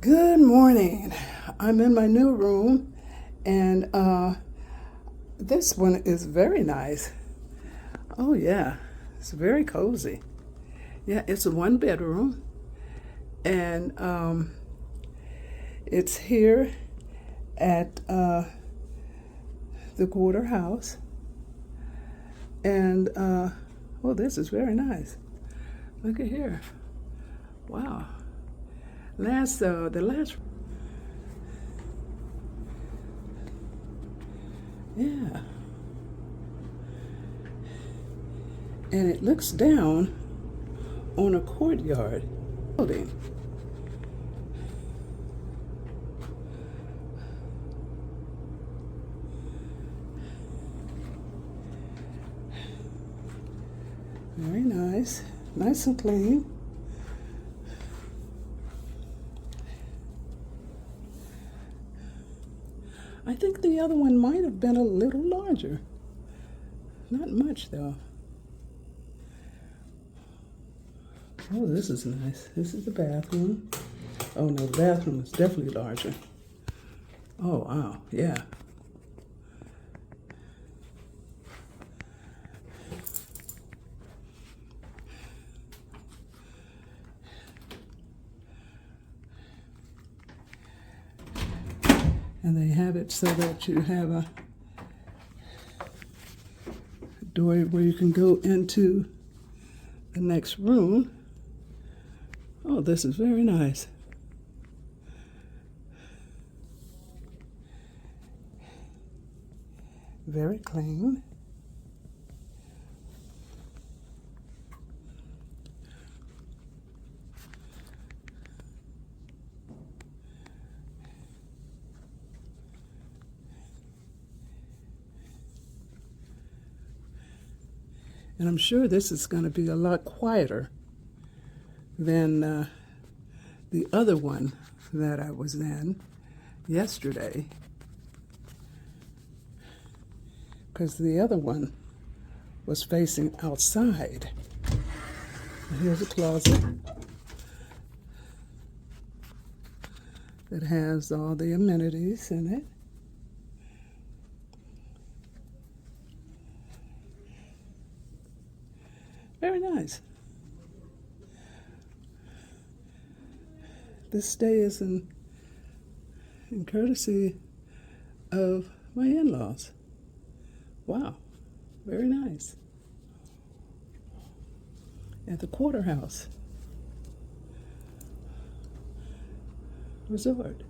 Good morning. I'm in my new room, and this one is very nice. Oh, yeah, it's very cozy. Yeah, it's a one bedroom, and it's here at the quarter house. And oh, this is very nice. Look at here. Wow. The last, yeah. And it looks down on a courtyard building. Very nice. Nice and clean. I think the other one might have been a little larger. Not much, though. Oh, this is nice. This is the bathroom. Oh, no, the bathroom is definitely larger. Oh, wow, yeah. And they have it so that you have a door where you can go into the next room. Oh, this is very nice. Very clean. And I'm sure this is going to be a lot quieter than the other one that I was in yesterday. Because the other one was facing outside. Here's a closet that has all the amenities in it. Very nice. This stay is in courtesy of my in-laws. Wow, very nice. At the Quarter House Resort.